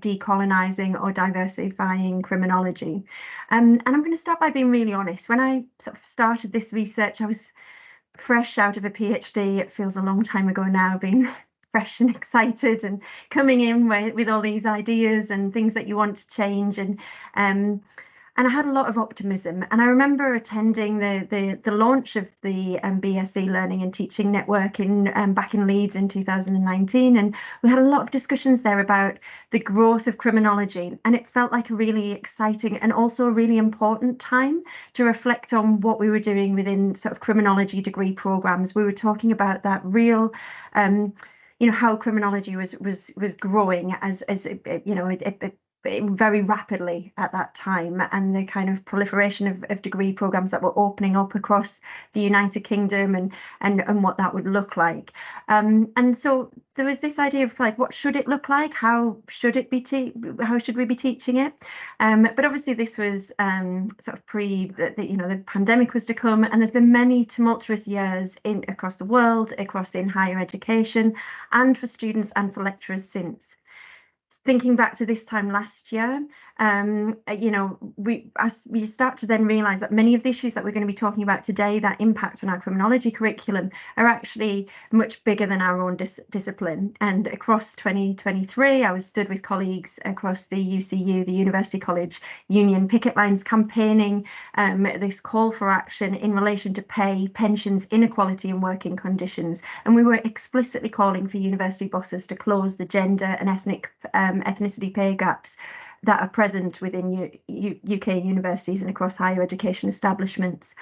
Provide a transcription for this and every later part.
decolonising or diversifying criminology. And I'm going to start by being really honest. When I sort of started this research, I was fresh out of a PhD. It feels a long time ago now, being fresh and excited and coming in with all these ideas and things that you want to change. And I had a lot of optimism. And I remember attending the launch of the BSC Learning and Teaching Network back in Leeds in 2019. And we had a lot of discussions there about the growth of criminology. And it felt like a really exciting and also a really important time to reflect on what we were doing within sort of criminology degree programs. We were talking about that real how criminology was growing as it very rapidly at that time, and the kind of proliferation of degree programs that were opening up across the United Kingdom and what that would look like. And so there was this idea of like, what should it look like? How should it be how should we be teaching it? But obviously this was sort of the pandemic was to come, and there's been many tumultuous years across the world, in higher education, and for students and for lecturers since. Thinking back to this time last year, we start to then realise that many of the issues that we're going to be talking about today that impact on our criminology curriculum are actually much bigger than our own discipline. And across 2023, I was stood with colleagues across the UCU, the University College Union picket lines, campaigning this call for action in relation to pay, pensions, inequality and working conditions. And we were explicitly calling for university bosses to close the gender and ethnicity pay gaps that are present within UK universities and across higher education establishments.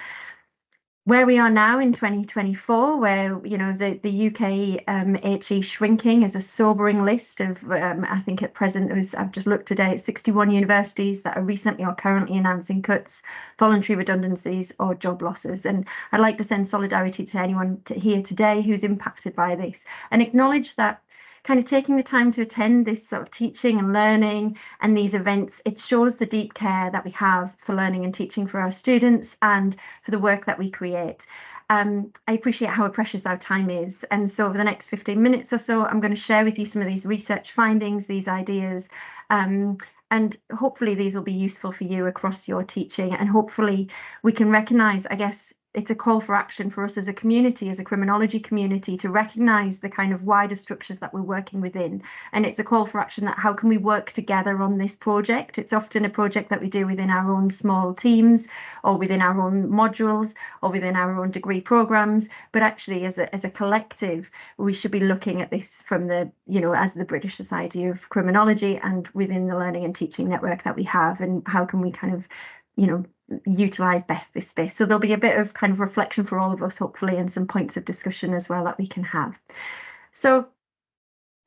Where we are now in 2024, where the UK HE shrinking is a sobering list of, I think at present, I've just looked today, 61 universities that are recently or currently announcing cuts, voluntary redundancies or job losses. And I'd like to send solidarity to anyone here today who's impacted by this, and acknowledge that kind of taking the time to attend this sort of teaching and learning and these events, it shows the deep care that we have for learning and teaching for our students and for the work that we create. I appreciate how precious our time is. And so over the next 15 minutes or so, I'm going to share with you some of these research findings, these ideas, and hopefully these will be useful for you across your teaching. And hopefully we can recognise, I guess, it's a call for action for us as a community, as a criminology community, to recognise the kind of wider structures that we're working within. And it's a call for action that how can we work together on this project? It's often a project that we do within our own small teams or within our own modules or within our own degree programmes. But actually, as a collective, we should be looking at this from as the British Society of Criminology and within the learning and teaching network that we have, and how can we kind of, utilise best this space. So there'll be a bit of kind of reflection for all of us, hopefully, and some points of discussion as well that we can have. So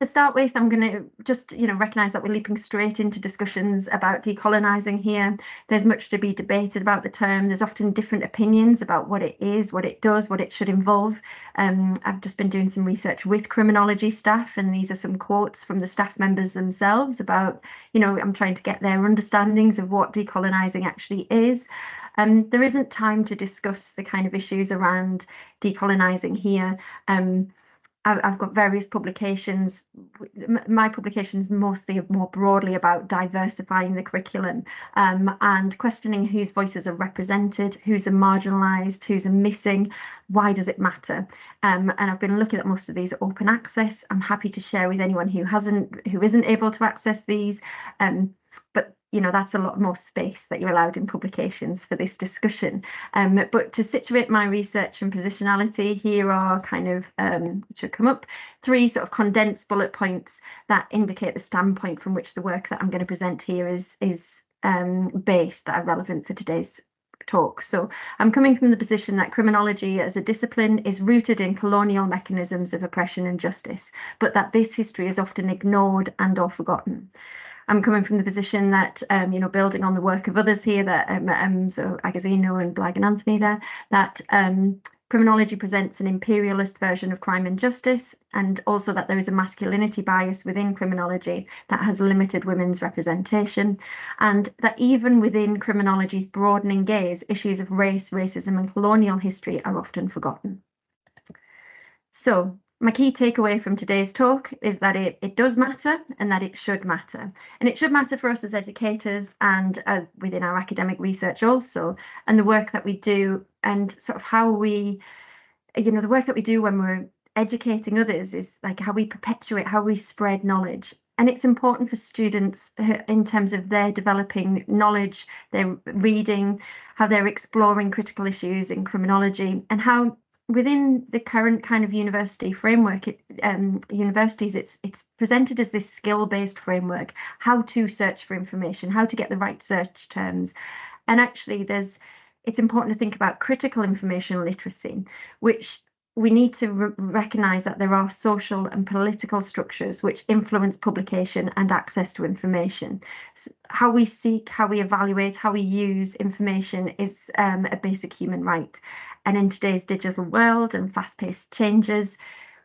to start with, I'm going to just, recognise that we're leaping straight into discussions about decolonising here. There's much to be debated about the term. There's often different opinions about what it is, what it does, what it should involve. I've just been doing some research with criminology staff, and these are some quotes from the staff members themselves about, I'm trying to get their understandings of what decolonising actually is. There isn't time to discuss the kind of issues around decolonising here. I've got various publications. My publications mostly more broadly about diversifying the curriculum and questioning whose voices are represented, who's are marginalised, who's are missing, why does it matter? And I've been looking at most of these open access. I'm happy to share with anyone who isn't able to access these. But that's a lot more space that you're allowed in publications for this discussion. But to situate my research and positionality, here are kind of, should come up, 3 sort of condensed bullet points that indicate the standpoint from which the work that I'm going to present here is based, that are relevant for today's talk. So I'm coming from the position that criminology as a discipline is rooted in colonial mechanisms of oppression and justice, but that this history is often ignored and or forgotten. I'm coming from the position that, building on the work of others here, that so Agazzino and Blag and Anthony there, that criminology presents an imperialist version of crime and justice, and also that there is a masculinity bias within criminology that has limited women's representation, and that even within criminology's broadening gaze, issues of race, racism and colonial history are often forgotten. So my key takeaway from today's talk is that it does matter and that it should matter. And it should matter for us as educators and as within our academic research also, and the work that we do and sort of how we, the work that we do when we're educating others is like how we perpetuate, how we spread knowledge. And it's important for students in terms of their developing knowledge, their reading, how they're exploring critical issues in criminology, and how within the current kind of university framework, universities, it's presented as this skill-based framework, how to search for information, how to get the right search terms. And actually it's important to think about critical information literacy, which we need to recognise that there are social and political structures which influence publication and access to information. So how we seek, how we evaluate, how we use information is a basic human right. And in today's digital world and fast-paced changes,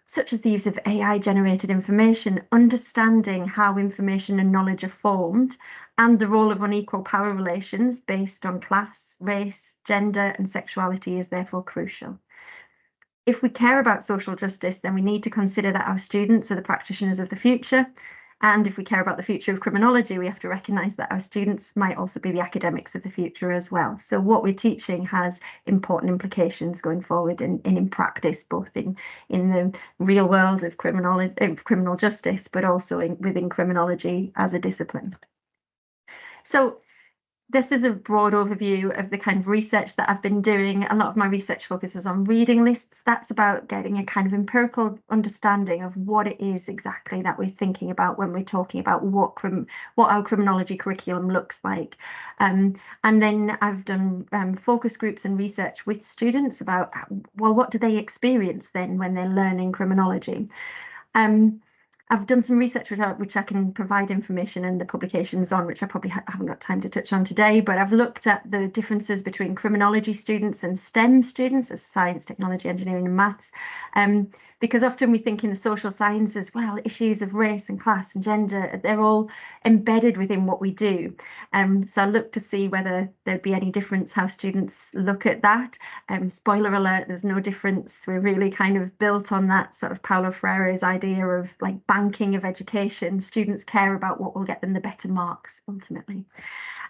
such as the use of AI-generated information, understanding how information and knowledge are formed and the role of unequal power relations based on class, race, gender and sexuality is therefore crucial. If we care about social justice, then we need to consider that our students are the practitioners of the future. And if we care about the future of criminology, we have to recognise that our students might also be the academics of the future as well. So what we're teaching has important implications going forward in practice, both in the real world of criminal justice, but also within criminology as a discipline. So this is a broad overview of the kind of research that I've been doing. A lot of my research focuses on reading lists. That's about getting a kind of empirical understanding of what it is exactly that we're thinking about when we're talking about what our criminology curriculum looks like. And then I've done focus groups and research with students about, well, what do they experience then when they're learning criminology? I've done some research which I can provide information in the publications on, which I probably haven't got time to touch on today, but I've looked at the differences between criminology students and STEM students, as science, technology, engineering and maths, because often we think in the social sciences, well, issues of race and class and gender, they're all embedded within what we do. So I looked to see whether there'd be any difference how students look at that. Spoiler alert, there's no difference. We're really kind of built on that sort of Paulo Freire's idea of like banking of education. Students care about what will get them the better marks ultimately.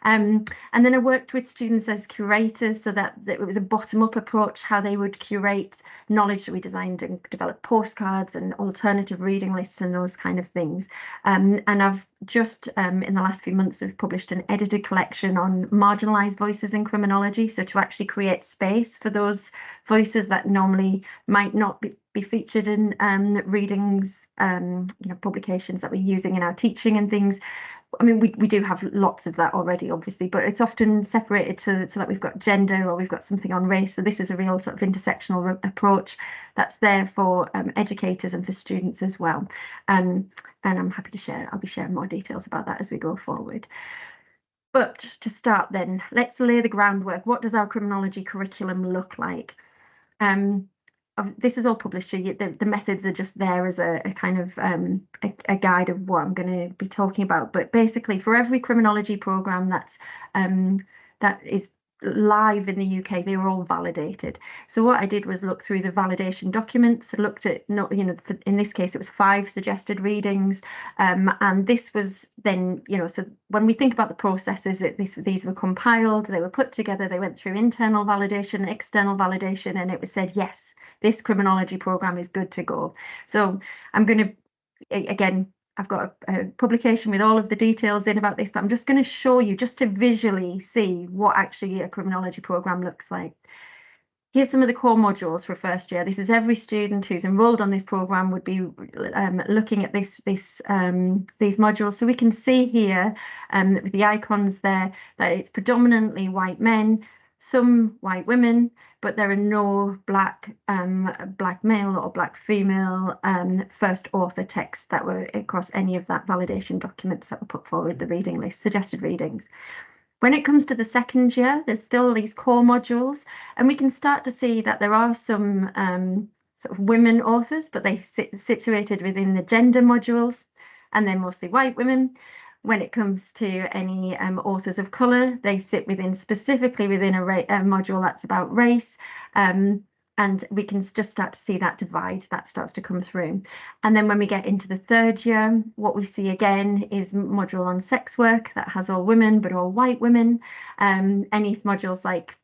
And then I worked with students as curators so that it was a bottom-up approach, how they would curate knowledge. That we designed and developed postcards and alternative reading lists and those kind of things. And I've just in the last few months have published an edited collection on marginalised voices in criminology. So to actually create space for those voices that normally might not be featured in readings, publications that we're using in our teaching and things. I mean, we do have lots of that already, obviously, but it's often separated so that we've got gender or we've got something on race. So this is a real sort of intersectional approach that's there for educators and for students as well. And I'm happy to share, I'll be sharing more details about that as we go forward. But to start then, let's lay the groundwork. What does our criminology curriculum look like? This is all published here. The methods are just there as a kind of a guide of what I'm going to be talking about. But basically, for every criminology program that is live in the UK, they were all validated. So what I did was look through the validation documents. I looked at, in this case, it was 5 suggested readings, and this was then, so when we think about the processes, these were compiled, they were put together, they went through internal validation, external validation, and it was said, yes, this criminology program is good to go. So I'm going to, again, I've got a publication with all of the details in about this, but I'm just going to show you just to visually see what actually a criminology program looks like. Here's some of the core modules for first year. This is every student who's enrolled on this program would be looking at these modules. So we can see here with the icons there that it's predominantly white men, some white women, but there are no black male or black female first author texts that were across any of that validation documents that were put forward, the reading list, suggested readings. When it comes to the second year, there's still these core modules, and we can start to see that there are some sort of women authors, but they situated within the gender modules, and they're mostly white women. When it comes to any authors of colour, they sit specifically within a module that's about race. And And we can just start to see that divide that starts to come through. And then when we get into the third year, what we see again is module on sex work that has all women, but all white women. Any modules like,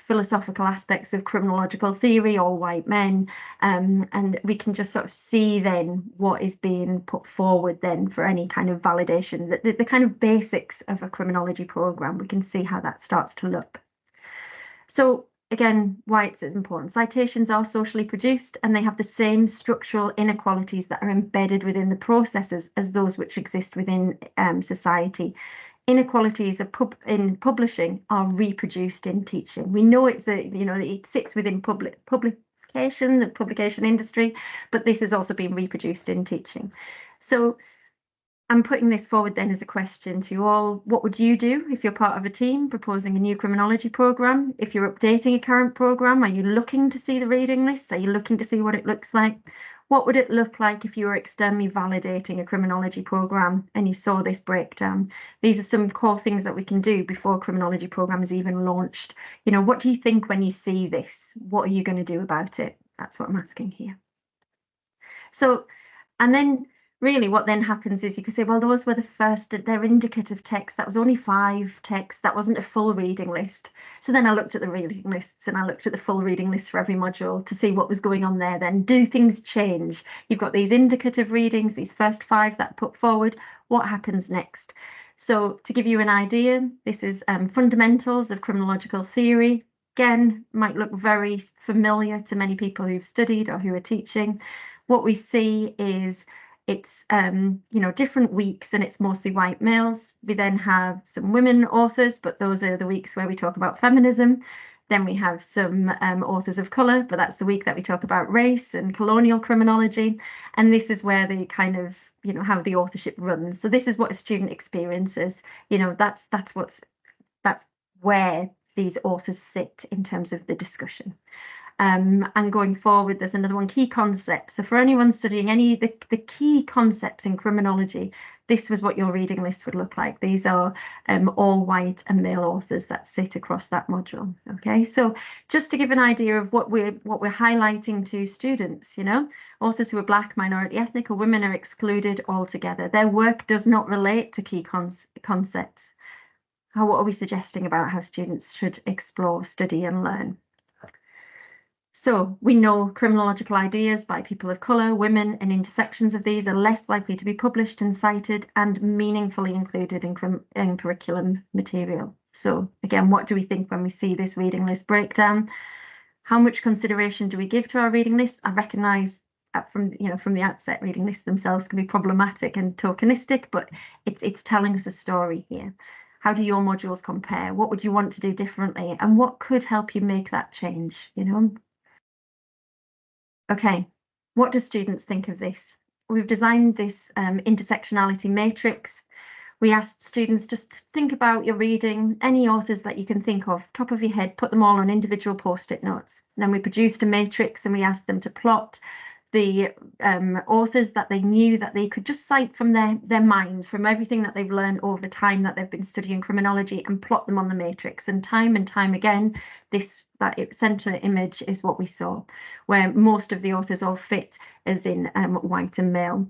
philosophical aspects of criminological theory, all white men. And we can just sort of see then what is being put forward then for any kind of validation, the kind of basics of a criminology program. We can see how that starts to look. So again, why it's important. Citations are socially produced and they have the same structural inequalities that are embedded within the processes as those which exist within society. Inequalities in publishing are reproduced in teaching. We know it sits within publication, the publication industry, but this is also being reproduced in teaching. So I'm putting this forward then as a question to you all. What would you do if you're part of a team proposing a new criminology programme? If you're updating a current programme, are you looking to see the reading list? Are you looking to see what it looks like? What would it look like if you were externally validating a criminology programme and you saw this breakdown? These are some core things that we can do before a criminology programme is even launched. What do you think when you see this? What are you going to do about it? That's what I'm asking here. So, and then really what then happens is you could say, well, those were the first, they're indicative text. That was only 5 texts. That wasn't a full reading list. So then I looked at the reading lists and I looked at the full reading list for every module to see what was going on there. Then do things change? You've got these indicative readings, these first 5 that put forward. What happens next? So to give you an idea, this is fundamentals of criminological theory. Again, might look very familiar to many people who've studied or who are teaching. What we see is it's different weeks and it's mostly white males. We then have some women authors, but those are the weeks where we talk about feminism. Then we have some authors of colour, but that's the week that we talk about race and colonial criminology. And this is where the kind of, how the authorship runs. So this is what a student experiences. That's where these authors sit in terms of the discussion. And going forward, there's another one, key concepts. So for anyone studying the key concepts in criminology, this was what your reading list would look like. These are all white and male authors that sit across that module. Okay, so just to give an idea of what we're highlighting to students, authors who are Black, minority, ethnic, or women are excluded altogether. Their work does not relate to key concepts. What are we suggesting about how students should explore, study, and learn? So we know criminological ideas by people of colour, women, and intersections of these are less likely to be published and cited and meaningfully included in curriculum material. So again, what do we think when we see this reading list breakdown? How much consideration do we give to our reading list? I recognise from the outset, reading lists themselves can be problematic and tokenistic, but it's telling us a story here. How do your modules compare? What would you want to do differently? And what could help you make that change, Okay, what do students think of this? We've designed this intersectionality matrix. We asked students just think about your reading, any authors that you can think of, top of your head, put them all on individual post-it notes. Then we produced a matrix and we asked them to plot the authors that they knew that they could just cite from their minds, from everything that they've learned over the time that they've been studying criminology, and plot them on the matrix. And time again, that center image is what we saw, where most of the authors all fit as in white and male.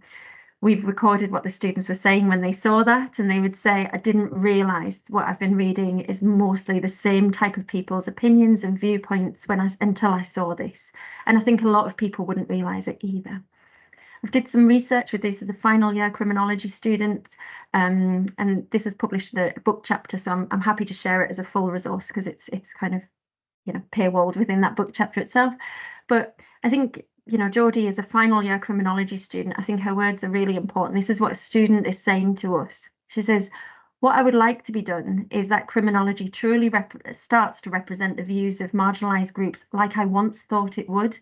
We've recorded what the students were saying when they saw that, and they would say, I didn't realise what I've been reading is mostly the same type of people's opinions and viewpoints until I saw this. And I think a lot of people wouldn't realise it either. I did some research with this as a final year criminology student, and this is published in a book chapter, so I'm happy to share it as a full resource because it's kind of paywalled within that book chapter itself. But I think Geordie is a final year criminology student. I think her words are really important. This is what a student is saying to us. She says, what I would like to be done is that criminology truly starts to represent the views of marginalised groups like I once thought it would.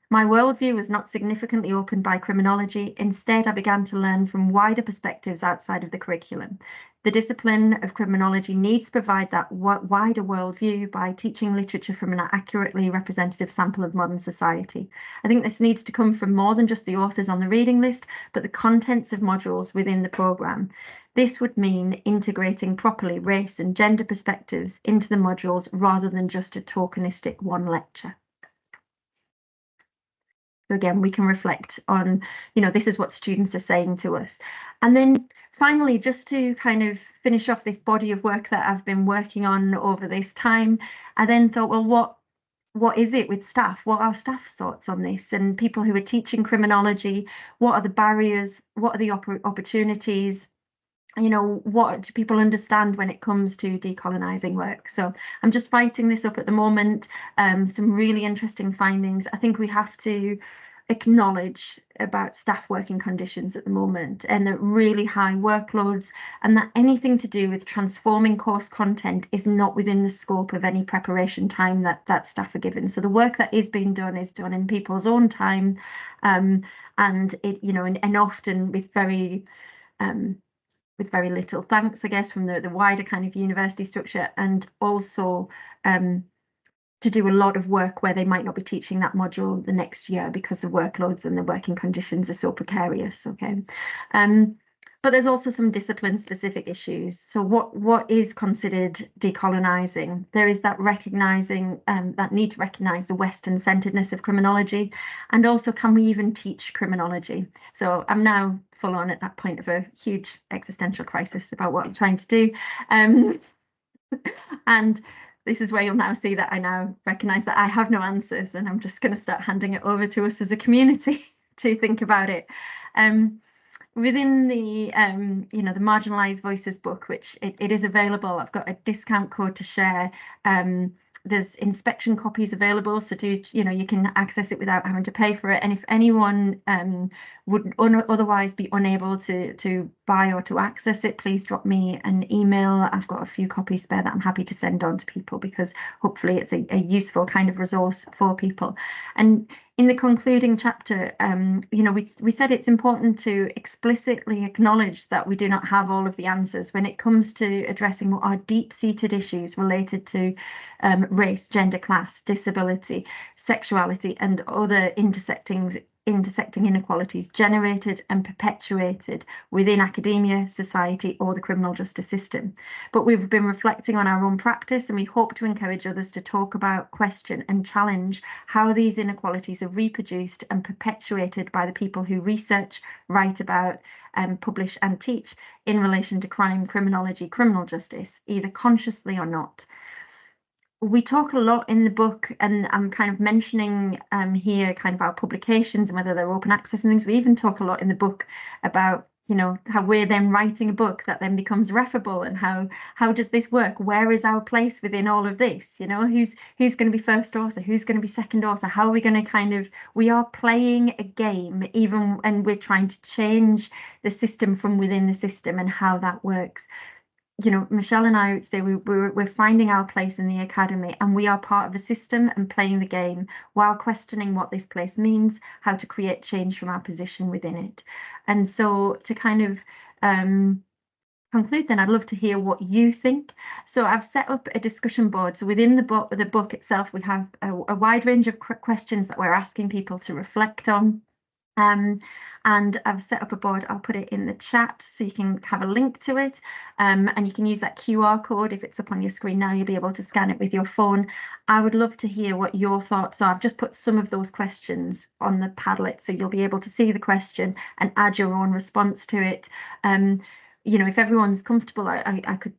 My worldview was not significantly opened by criminology. Instead, I began to learn from wider perspectives outside of the curriculum. The discipline of criminology needs to provide that wider worldview by teaching literature from an accurately representative sample of modern society. I think this needs to come from more than just the authors on the reading list, but the contents of modules within the programme. This would mean integrating properly race and gender perspectives into the modules rather than just a tokenistic one lecture. So again, we can reflect on, this is what students are saying to us. And then finally, just to kind of finish off this body of work that I've been working on over this time, I then thought, well, what is it with staff? What are staff's thoughts on this? And people who are teaching criminology, what are the barriers? What are the opportunities? What do people understand when it comes to decolonising work? So I'm just fighting this up at the moment. Some really interesting findings. I think we have to acknowledge about staff working conditions at the moment, and the really high workloads, and that anything to do with transforming course content is not within the scope of any preparation time that staff are given. So the work that is being done is done in people's own time, and it, and often with very little thanks, I guess, from the wider kind of university structure, and also to do a lot of work where they might not be teaching that module the next year because the workloads and the working conditions are so precarious. Okay. But there's also some discipline-specific issues. So what is considered decolonising? There is that recognising, that need to recognise the Western-centeredness of criminology, and also can we even teach criminology? So I'm now full on at that point of a huge existential crisis about what I'm trying to do. And this is where you'll now see that I now recognise that I have no answers, and I'm just going to start handing it over to us as a community to think about it. Within the the Marginalised Voices book, which it is available, I've got a discount code to share. There's inspection copies available, so you can access it without having to pay for it. And if anyone would otherwise be unable to buy or to access it, please drop me an email. I've got a few copies spare that I'm happy to send on to people, because hopefully it's a useful kind of resource for people. And in the concluding chapter, we said it's important to explicitly acknowledge that we do not have all of the answers when it comes to addressing what are deep-seated issues related to race, gender, class, disability, sexuality, and other intersecting inequalities generated and perpetuated within academia, society, or the criminal justice system. But we've been reflecting on our own practice, and we hope to encourage others to talk about, question, and challenge how these inequalities are reproduced and perpetuated by the people who research, write about, publish, and teach in relation to crime, criminology, criminal justice, either consciously or not. We talk a lot in the book, and I'm kind of mentioning here kind of our publications and whether they're open access and things. We even talk a lot in the book about, how we're then writing a book that then becomes referable, and how does this work? Where is our place within all of this? Who's going to be first author? Who's going to be second author? How are we going to we are playing a game, even, and we're trying to change the system from within the system and how that works. Michelle and I would say we're finding our place in the academy, and we are part of the system and playing the game while questioning what this place means, how to create change from our position within it. And so to kind of conclude, then I'd love to hear what you think. So I've set up a discussion board. So within the book itself, we have a wide range of questions that we're asking people to reflect on. And I've set up a board. I'll put it in the chat so you can have a link to it, and you can use that QR code. If it's up on your screen now, you'll be able to scan it with your phone. I would love to hear what your thoughts are. I've just put some of those questions on the Padlet, so you'll be able to see the question and add your own response to it. If everyone's comfortable, I could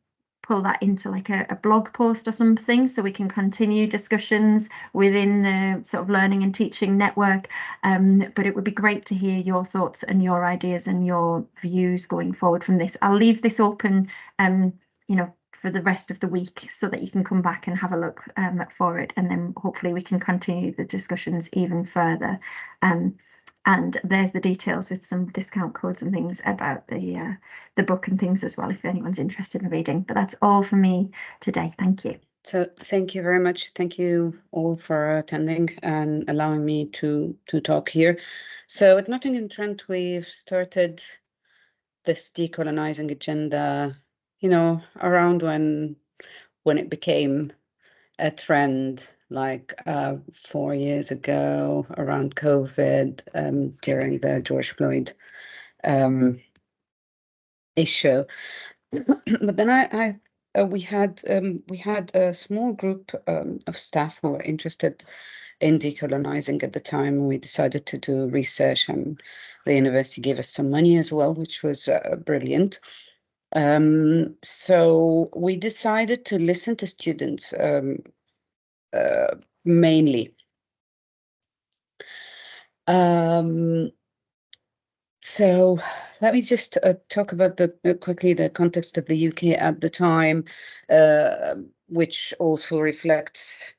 pull that into like a blog post or something, so we can continue discussions within the sort of learning and teaching network. But it would be great to hear your thoughts and your ideas and your views going forward from this. I'll leave this open, for the rest of the week, so that you can come back and have a look for it, and then hopefully we can continue the discussions even further. And there's the details with some discount codes and things about the book and things as well, if anyone's interested in reading. But that's all for me today. Thank you. So thank you very much. Thank you all for attending and allowing me to talk here. So at Nottingham-Trent, we've started this decolonising agenda, around when it became a trend, like 4 years ago, around COVID, during the George Floyd issue. But then we had a small group of staff who were interested in decolonizing at the time. We decided to do research, and the university gave us some money as well, which was brilliant. So we decided to listen to students mainly. So let me just talk about quickly the context of the UK at the time, which also reflects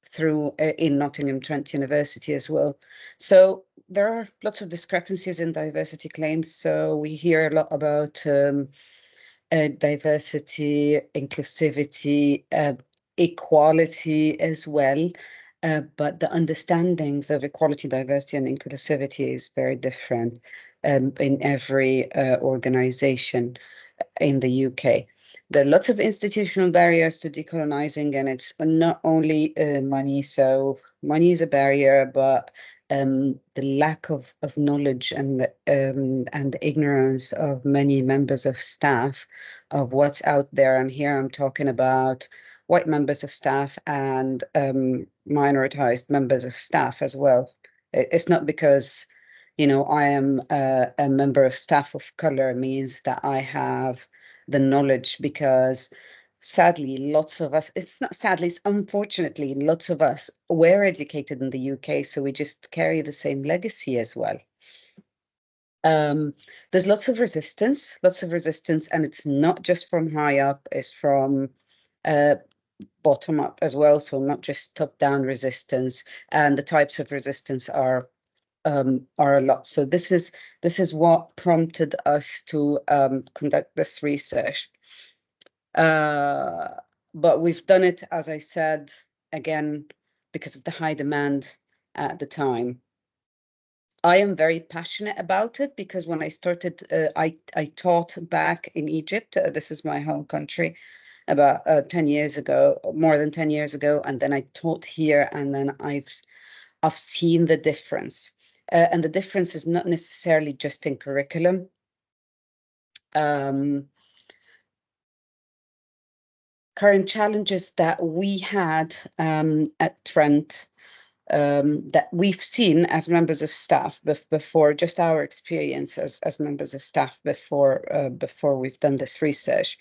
through in Nottingham Trent University as well. So there are lots of discrepancies in diversity claims. So we hear a lot about diversity, inclusivity, equality as well. But the understandings of equality, diversity, and inclusivity is very different in every organization in the UK. There are lots of institutional barriers to decolonizing, and it's not only money. So money is a barrier, but the lack of knowledge and the ignorance of many members of staff of what's out there. And here I'm talking about white members of staff and minoritized members of staff as well. It's not because, you know, I am a member of staff of color means that I have the knowledge, because sadly, lots of us, it's not sadly, it's unfortunately, lots of us were educated in the UK, so we just carry the same legacy as well. There's lots of resistance, and it's not just from high up, it's from bottom up as well, so not just top down resistance, and the types of resistance are a lot. So this is what prompted us to conduct this research. But we've done it, as I said, again, because of the high demand at the time. I am very passionate about it because when I started, I taught back in Egypt. This is my home country, about 10 years ago, more than 10 years ago, and then I taught here, and then I've seen the difference, and the difference is not necessarily just in curriculum. Current challenges that we had at Trent, that we've seen as members of staff before, just our experience as members of staff before we've done this research,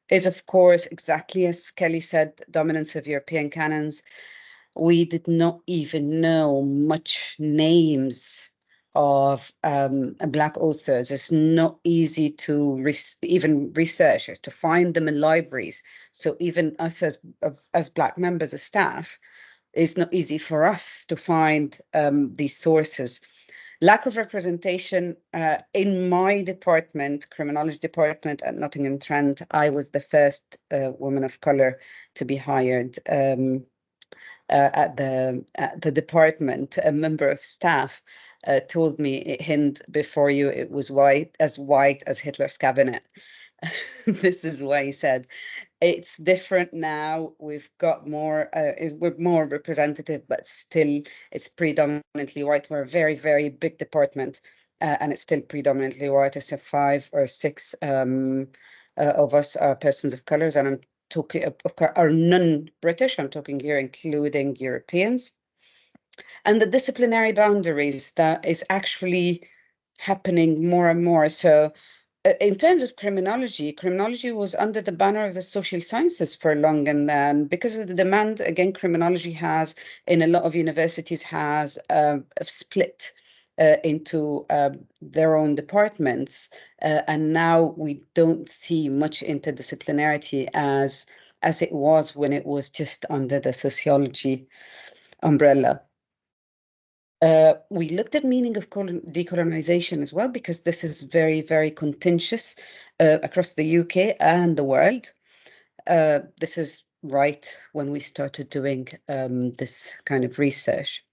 is of course, exactly as Kelly said, dominance of European canons. We did not even know much names of Black authors. It's not easy to even researchers to find them in libraries. So even us as Black members of staff, it's not easy for us to find these sources. Lack of representation in my department, criminology department at Nottingham Trent. I was the first woman of color to be hired at the department. A member of staff told me, Hind, before you, it was white as Hitler's cabinet. This is why he said, it's different now. We've got more, we're more representative, but still it's predominantly white. We're a very, very big department, and it's still predominantly white. So 5 or 6 of us are persons of colors, and I'm talking of course are non-British. I'm talking here including Europeans. And the disciplinary boundaries that is actually happening more and more. So in terms of criminology was under the banner of the social sciences for long, and then because of the demand, again, criminology has, in a lot of universities, has split into their own departments, and now we don't see much interdisciplinarity as it was when it was just under the sociology umbrella. We looked at meaning of decolonization as well, because this is very, very contentious across the UK and the world. This is right when we started doing this kind of research.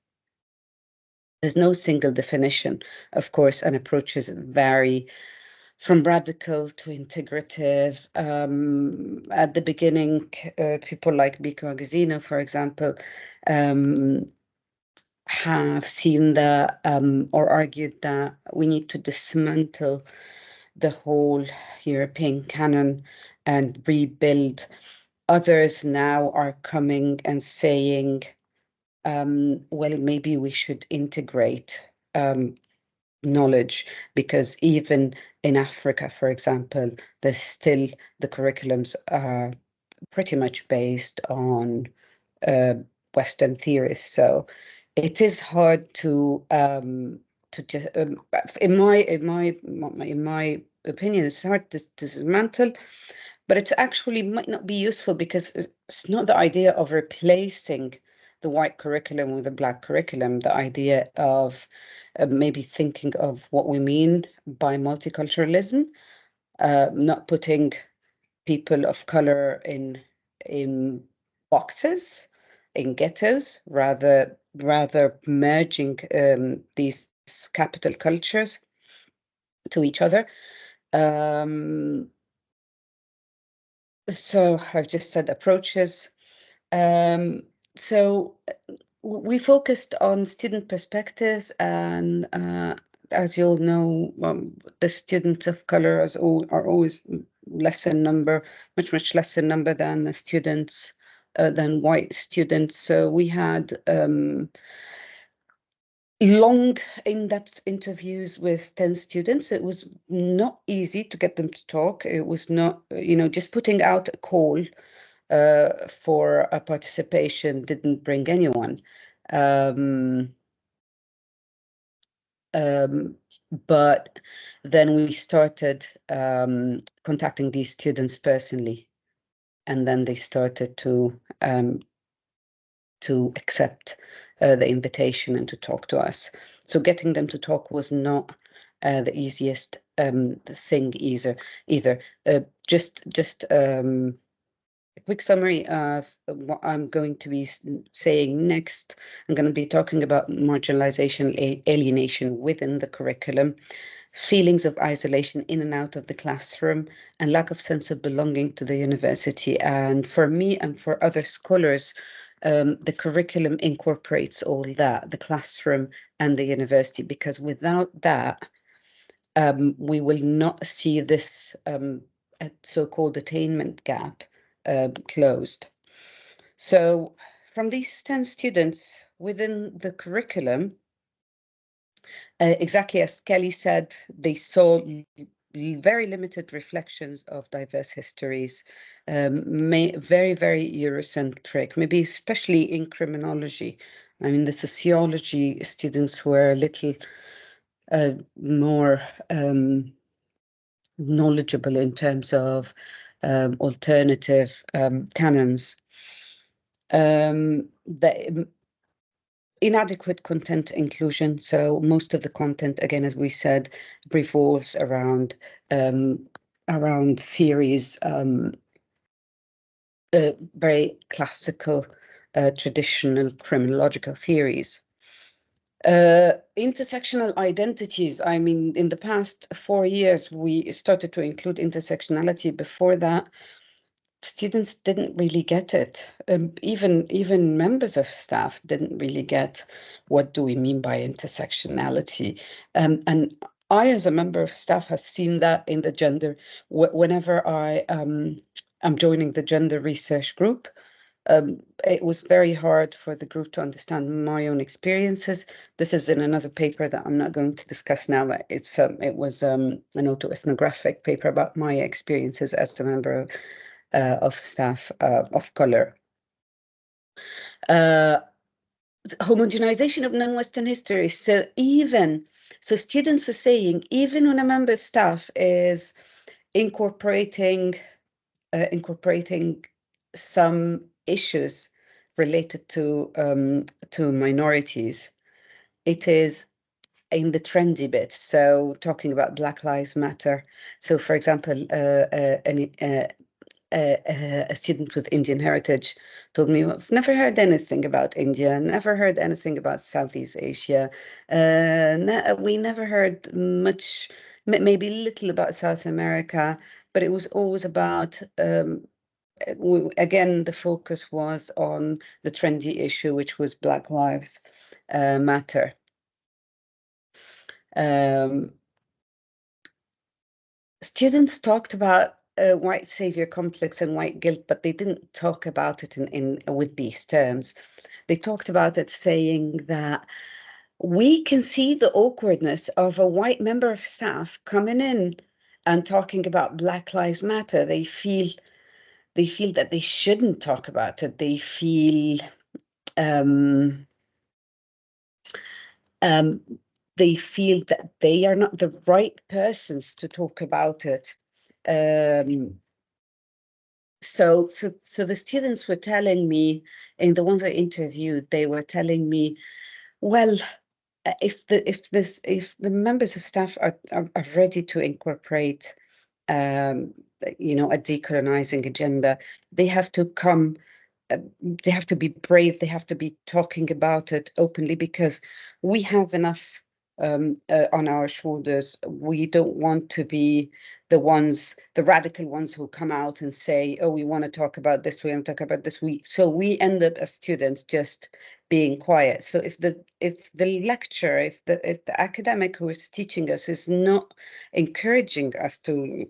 There's no single definition, of course, and approaches vary from radical to integrative. At the beginning, people like Biko Agazino, for example, have seen or argued that we need to dismantle the whole European canon and rebuild. Others now are coming and saying well, maybe we should integrate knowledge, because even in Africa, for example, there's still the curriculums are pretty much based on Western theories. So it is hard to just, in my opinion, it's hard to dismantle, but it actually might not be useful, because it's not the idea of replacing the white curriculum with a black curriculum. The idea of maybe thinking of what we mean by multiculturalism, not putting people of color in boxes, in ghettos, rather merging these capital cultures to each other. So I've just said approaches. So we focused on student perspectives, and as you all know, the students of color are always less in number, much less in number than the students, than white students. So we had long, in-depth interviews with 10 students. It was not easy to get them to talk. It was not, just putting out a call for a participation didn't bring anyone. But then we started contacting these students personally, and then they started to accept the invitation and to talk to us. So getting them to talk was not the easiest thing either. Just a quick summary of what I'm going to be saying next. I'm going to be talking about marginalization, alienation within the curriculum, feelings of isolation in and out of the classroom, and lack of sense of belonging to the university. And for me and for other scholars, the curriculum incorporates all that, the classroom and the university, because without that, we will not see this so-called attainment gap closed. So from these 10 students within the curriculum, exactly as Kelly said, they saw very limited reflections of diverse histories, very, very Eurocentric, maybe especially in criminology. I mean, the sociology students were a little more knowledgeable in terms of alternative canons. The inadequate content inclusion. So most of the content, again, as we said, revolves around theories, very classical, traditional criminological theories. Intersectional identities. I mean, in the past 4 years, we started to include intersectionality. Before that, students didn't really get it. Even members of staff didn't really get what do we mean by intersectionality. And I, as a member of staff, have seen that in the gender. Whenever I am joining the gender research group, it was very hard for the group to understand my own experiences. This is in another paper that I'm not going to discuss now, but it was an autoethnographic paper about my experiences as a member of staff of color. Homogenization of non-Western history. So students are saying, even when a member of staff is incorporating some issues related to minorities, it is in the trendy bit. So talking about Black Lives Matter. So, for example, a student with Indian heritage told me, I've never heard anything about India, never heard anything about Southeast Asia. We never heard much, maybe little about South America, but it was always about, again, the focus was on the trendy issue, which was Black Lives Matter. Students talked about white savior complex and white guilt, but they didn't talk about it in with these terms. they talked about it, saying that we can see the awkwardness of a white member of staff coming in and talking about Black Lives Matter. They feel that they shouldn't talk about it. They feel they feel that they are not the right persons to talk about it. So the students were telling me, and the ones I interviewed, they were telling me, well, if the members of staff are ready to incorporate, you know, a decolonizing agenda, they have to come. They have to be brave. They have to be talking about it openly, because we have enough on our shoulders. We don't want to be the radical ones who come out and say, "Oh, we want to talk about this. We want to talk about this." So we end up as students just being quiet. So if the lecturer, if the academic who is teaching us is not encouraging us to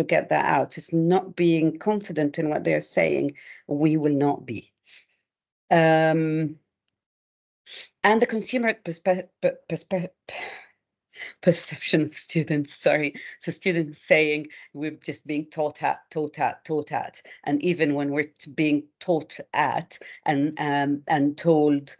get that out, is not being confident in what they're saying, we will not be. And the consumer perception of students, sorry. So students saying we're just being taught at, and even when we're being taught at and told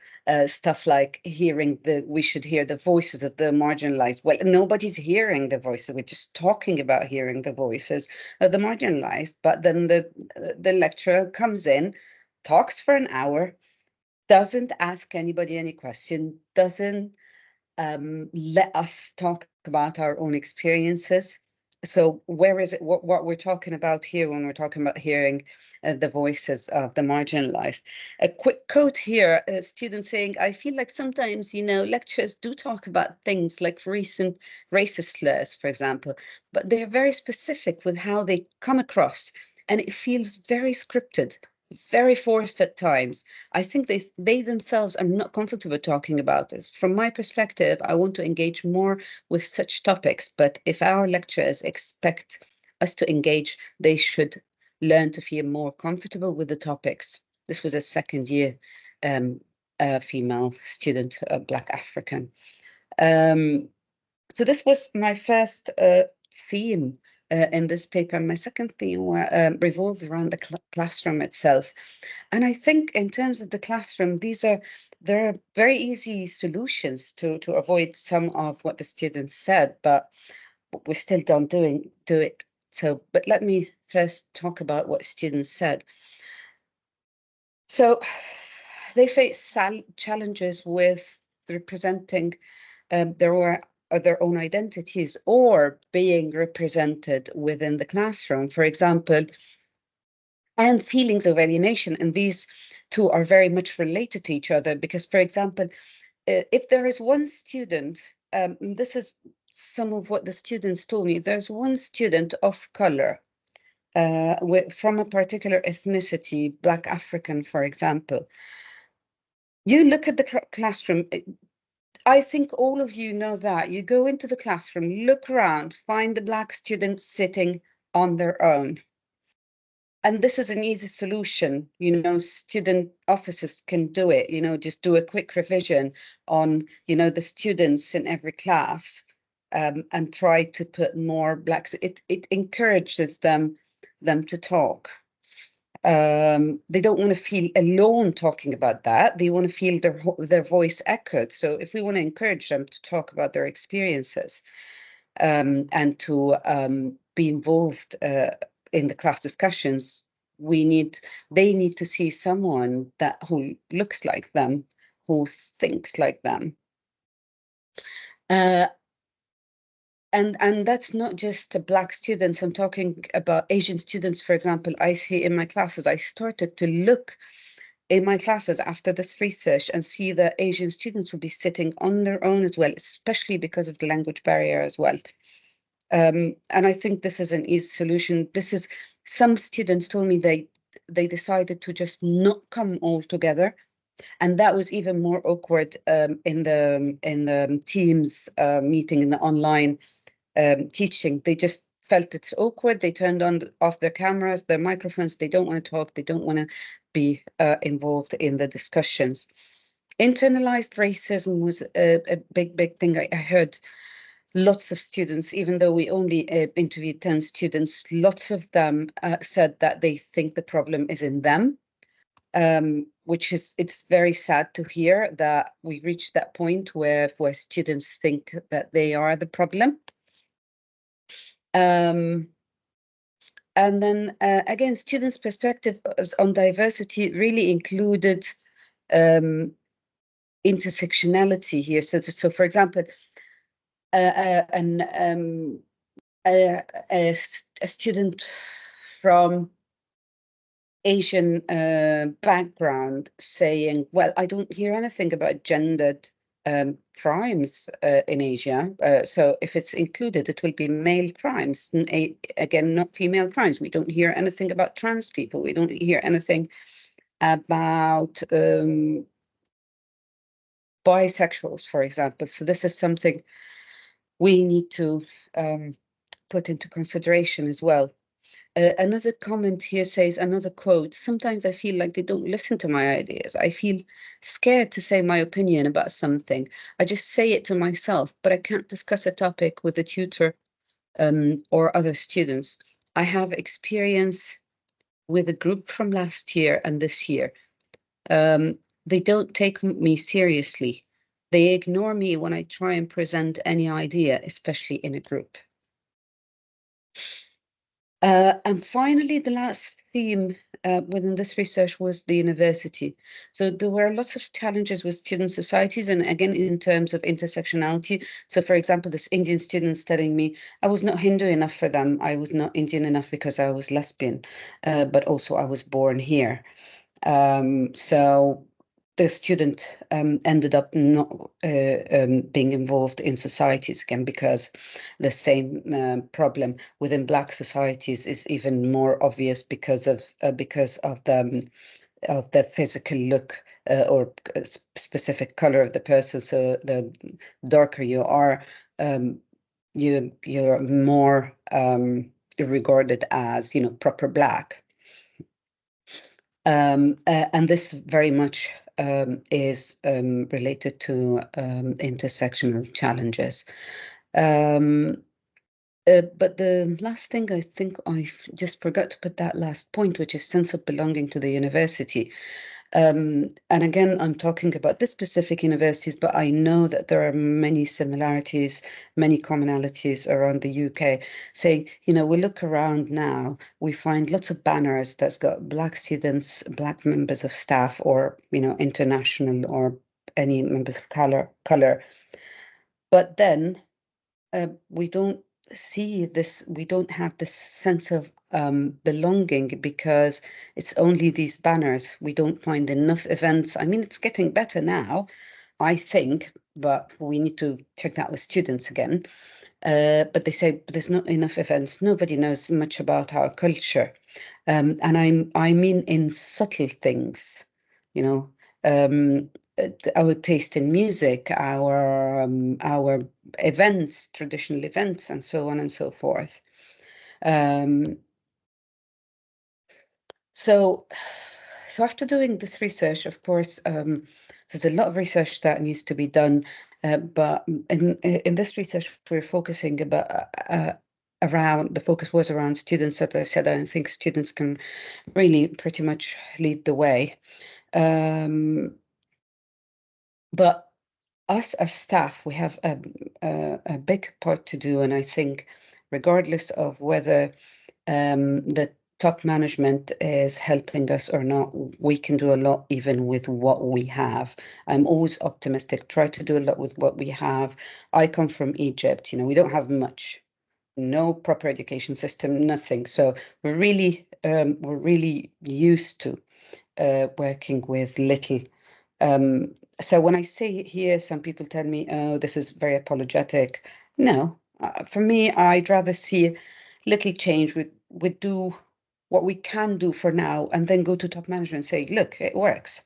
stuff like we should hear the voices of the marginalized. Well, nobody's hearing the voices. We're just talking about hearing the voices of the marginalized. But then the lecturer comes in, talks for an hour, doesn't ask anybody any question, doesn't let us talk about our own experiences. So where is it, what we're talking about here when we're talking about hearing the voices of the marginalized? A quick quote here, a student saying, I feel like sometimes, you know, lecturers do talk about things like recent racist slurs, for example, but they're very specific with how they come across, and it feels very scripted, very forced at times. I think they themselves are not comfortable talking about it. From my perspective, I want to engage more with such topics, but if our lecturers expect us to engage, they should learn to feel more comfortable with the topics. This was a second year female student, Black African. So this was my first theme in this paper. My second theme revolves around the classroom itself. And I think in terms of the classroom, there are very easy solutions to avoid some of what the students said, but we still don't do it. So, but let me first talk about what students said. So they face challenges with representing their own identities or being represented within the classroom, for example, and feelings of alienation. And these two are very much related to each other, because, for example, if there is one student, this is some of what the students told me, if there's one student of color from a particular ethnicity, Black African, for example, you look at the classroom, I think all of you know that. You go into the classroom, look around, find the Black students sitting on their own. And this is an easy solution. You know, student officers can do it, you know, just do a quick revision on, you know, the students in every class and try to put more Blacks. It encourages them to talk. They don't want to feel alone talking about that. They want to feel their voice echoed. So if we want to encourage them to talk about their experiences and to be involved in the class discussions, they need to see someone who looks like them, who thinks like them. And that's not just Black students. I'm talking about Asian students, for example. I see in my classes, I started to look in my classes after this research and see that Asian students will be sitting on their own as well, especially because of the language barrier as well. And I think this is an easy solution. Some students told me they decided to just not come all together. And that was even more awkward in the Teams meeting, in the online teaching. They just felt it's awkward. They turned off their cameras, their microphones. They don't want to talk. They don't want to be involved in the discussions. Internalized racism was a big thing. I heard lots of students, even though we only interviewed 10 students, lots of them said that they think the problem is in them, which it's very sad to hear that we reached that point where students think that they are the problem. And then again, students' perspective on diversity really included intersectionality here. So for example, a student from Asian background saying, well, I don't hear anything about gendered crimes in Asia. So if it's included, it will be male crimes. Again, not female crimes. We don't hear anything about trans people. We don't hear anything about bisexuals, for example. So this is something we need to put into consideration as well. Another comment here says, another quote, sometimes I feel like they don't listen to my ideas. I feel scared to say my opinion about something. I just say it to myself, but I can't discuss a topic with a tutor or other students. I have experience with a group from last year and this year. They don't take me seriously. They ignore me when I try and present any idea, especially in a group. And finally, the last theme within this research was the university. So there were lots of challenges with student societies, and again, in terms of intersectionality. So for example, this Indian students telling me I was not Hindu enough for them. I was not Indian enough because I was lesbian, but also I was born here. So the student ended up not being involved in societies again, because the same problem within Black societies is even more obvious because of the physical look or specific color of the person. So the darker you are, you're more regarded as, proper Black. And this very much is related to intersectional challenges. But the last thing, I think I just forgot to put that last point, which is sense of belonging to the university. And again, I'm talking about this specific universities, but I know that there are many similarities, many commonalities around the UK, saying, we look around now, we find lots of banners that's got Black students, Black members of staff, or, international or any members of color. But then we don't see this, we don't have this sense of belonging, because it's only these banners. We don't find enough events. I mean, it's getting better now, I think, but we need to check that with students again. But they say there's not enough events. Nobody knows much about our culture. And I mean in subtle things, our taste in music, our events, traditional events, and so on and so forth. So after doing this research, of course, there's a lot of research that needs to be done, but in this research, we're focusing around, the focus was around students. As I said, I think students can really pretty much lead the way. But us as staff, we have a big part to do, and I think regardless of whether the top management is helping us or not, we can do a lot even with what we have. I'm always optimistic, try to do a lot with what we have. I come from Egypt, we don't have much, no proper education system, nothing. So we're really used to working with little. So when I say here, some people tell me, oh, this is very apologetic. No, for me, I'd rather see little change. We do what we can do for now, and then go to top management and say, look, it works.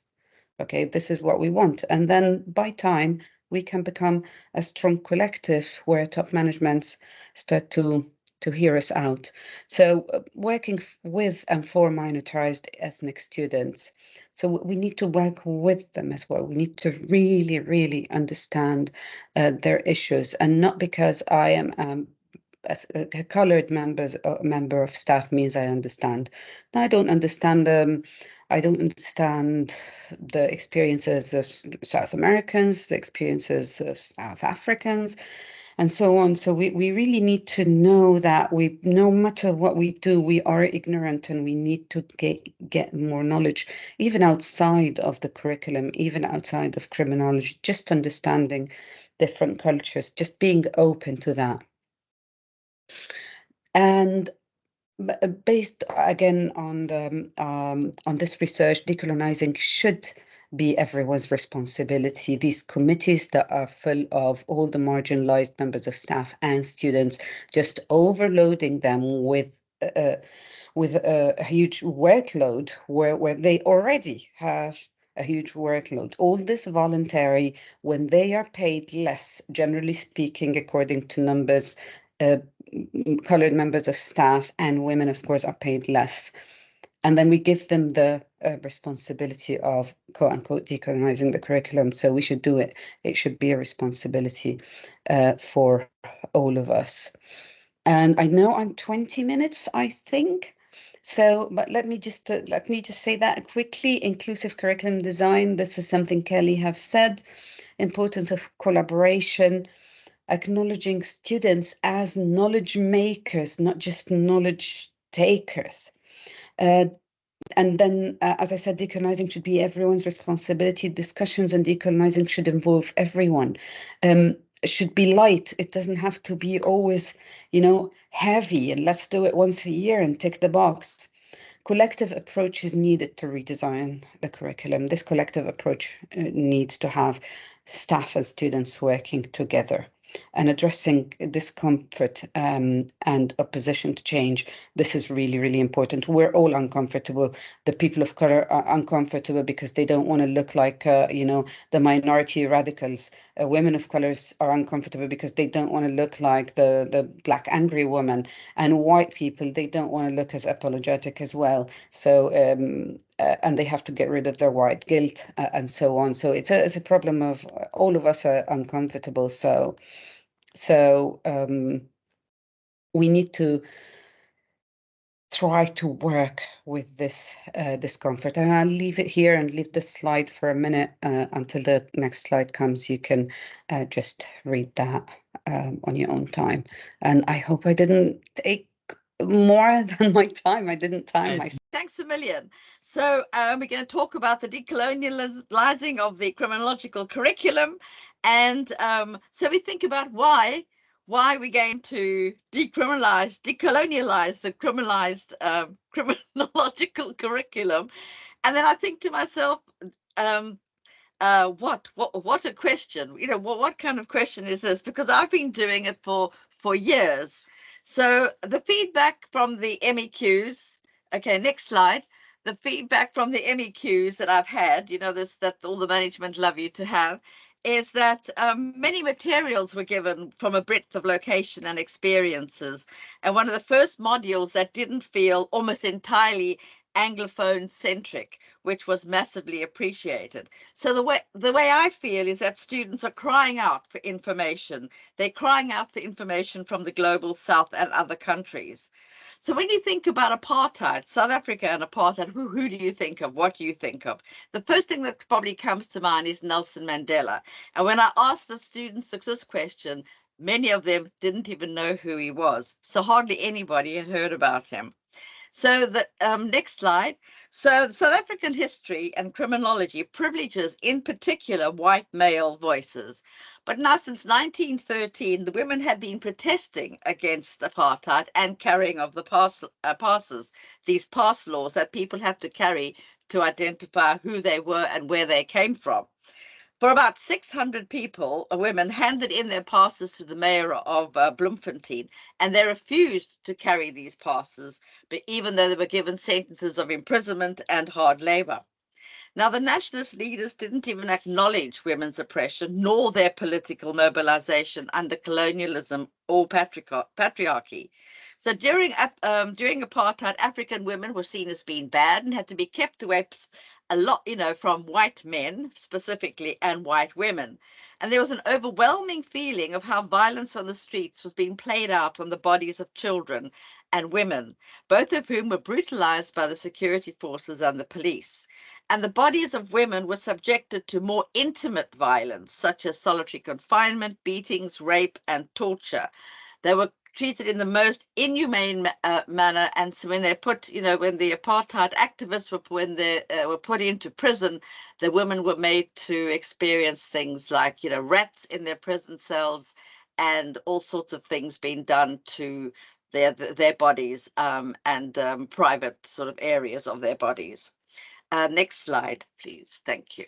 Okay, this is what we want. And then by time, we can become a strong collective where top managements start to to hear us out. So working with and for minoritized ethnic students. So we need to work with them as well. We need to really, really understand their issues, and not because I am as a colored member of staff means I understand. No, I don't understand them. I don't understand the experiences of South Americans, the experiences of South Africans, and so on. So we really need to know that no matter what we do, we are ignorant, and we need to get more knowledge, even outside of the curriculum, even outside of criminology, just understanding different cultures, just being open to that. And based again on this research, decolonizing should be everyone's responsibility. These committees that are full of all the marginalized members of staff and students, just overloading them with a huge workload where they already have a huge workload. All this voluntary, when they are paid less, generally speaking, according to numbers, colored members of staff and women, of course, are paid less. And then we give them the responsibility of, quote unquote, decolonizing the curriculum. So we should do it. It should be a responsibility for all of us. And I know I'm 20 minutes, I think. So, but let me just say that quickly. Inclusive curriculum design. This is something Kelly have said. Importance of collaboration, acknowledging students as knowledge makers, not just knowledge takers. And then, as I said, decolonizing should be everyone's responsibility. Discussions on decolonizing should involve everyone. It should be light. It doesn't have to be always, heavy, and let's do it once a year and tick the box. Collective approach is needed to redesign the curriculum. This collective approach needs to have staff and students working together and addressing discomfort and opposition to change. This is really, really important. We're all uncomfortable. The people of color are uncomfortable because they don't want to look like, the minority radicals. Women of colors are uncomfortable because they don't want to look like the black angry woman. And white people, they don't want to look as apologetic as well. So, and they have to get rid of their white guilt and so on. So it's a problem of all of us are uncomfortable. So we need to try to work with this discomfort. And I'll leave it here and leave this slide for a minute until the next slide comes. You can just read that on your own time. And I hope I didn't take more than my time. I didn't time myself. Thanks a million. So we're going to talk about the decolonializing of the criminological curriculum. And so we think about why we're going to decolonialize the criminological curriculum. And then I think to myself, what a question, what kind of question is this? Because I've been doing it for years. So the feedback from the MEQs, okay, next slide. The feedback from the MEQs that I've had, that all the management love you to have, is that many materials were given from a breadth of location and experiences. And one of the first modules that didn't feel almost entirely Anglophone centric, which was massively appreciated. So the way I feel is that students are crying out for information. They're crying out for information from the global south and other countries. So when you think about apartheid, South Africa and apartheid, who do you think of? What do you think of? The first thing that probably comes to mind is Nelson Mandela. And when I asked the students this question, many of them didn't even know who he was. So hardly anybody had heard about him. So the next slide. So South African history and criminology privileges, in particular, white male voices. But now since 1913, the women had been protesting against apartheid and carrying of the passes, these pass laws that people have to carry to identify who they were and where they came from. For about 600 people, women handed in their passes to the mayor of Bloemfontein, and they refused to carry these passes, but even though they were given sentences of imprisonment and hard labor. Now, the nationalist leaders didn't even acknowledge women's oppression nor their political mobilization under colonialism or patriarchy. So during apartheid, African women were seen as being bad and had to be kept away a lot, from white men specifically and white women. And there was an overwhelming feeling of how violence on the streets was being played out on the bodies of children and women, both of whom were brutalized by the security forces and the police. And the bodies of women were subjected to more intimate violence, such as solitary confinement, beatings, rape, and torture. They were treated in the most inhumane manner, and so when they put, when the apartheid activists were put into prison, the women were made to experience things like, rats in their prison cells, and all sorts of things being done to their bodies and private sort of areas of their bodies. Next slide, please. Thank you.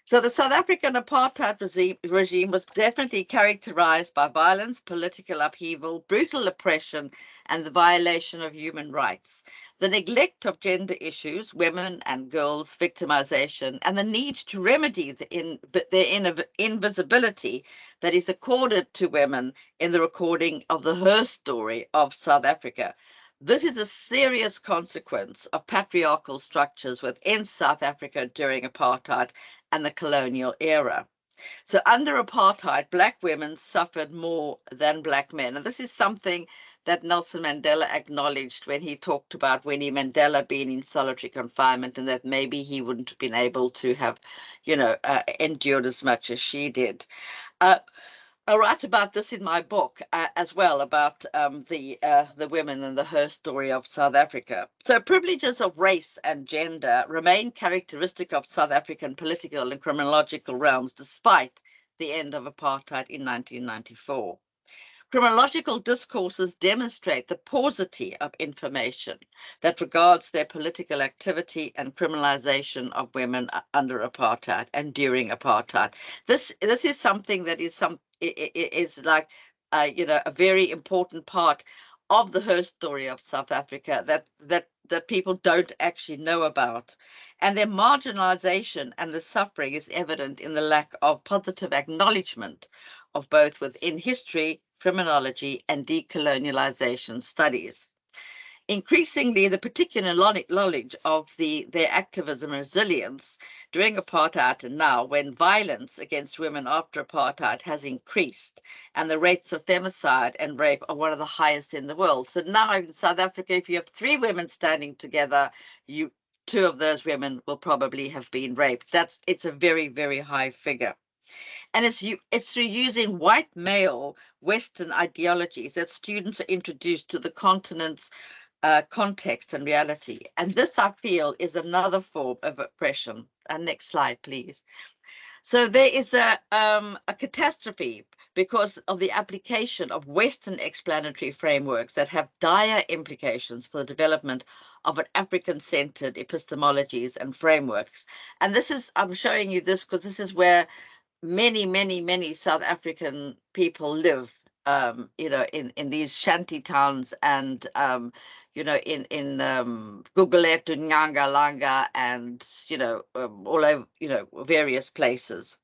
So the South African apartheid regime was definitely characterized by violence, political upheaval, brutal oppression, and the violation of human rights. The neglect of gender issues, women and girls' victimization, and the need to remedy the invisibility that is accorded to women in the recording of the Her Story of South Africa. This is a serious consequence of patriarchal structures within South Africa during apartheid and the colonial era. So under apartheid, Black women suffered more than Black men. And this is something that Nelson Mandela acknowledged when he talked about Winnie Mandela being in solitary confinement, and that maybe he wouldn't have been able to have, endured as much as she did. I write about this in my book as well, about the women and the Her Story of South Africa. So privileges of race and gender remain characteristic of South African political and criminological realms despite the end of apartheid in 1994. Criminological discourses demonstrate the paucity of information that regards their political activity and criminalization of women under apartheid and during apartheid. This is something that is like a very important part of the Her Story of South Africa that people don't actually know about. And their marginalization and the suffering is evident in the lack of positive acknowledgement of both within history, criminology, and decolonialization studies. Increasingly, the particular knowledge of their activism and resilience during apartheid and now, when violence against women after apartheid has increased and the rates of femicide and rape are one of the highest in the world. So now in South Africa, if you have 3 women standing together, 2 of those women will probably have been raped. It's a very, very high figure. And it's through using white male Western ideologies that students are introduced to the continent's context and reality. And this, I feel, is another form of oppression. Next slide, please. So there is a catastrophe because of the application of Western explanatory frameworks that have dire implications for the development of an African-centered epistemologies and frameworks. And this is, I'm showing you this because this is where many South African people live, in these shanty towns and, in Gugulethu, Nyangalanga, and, all over, various places.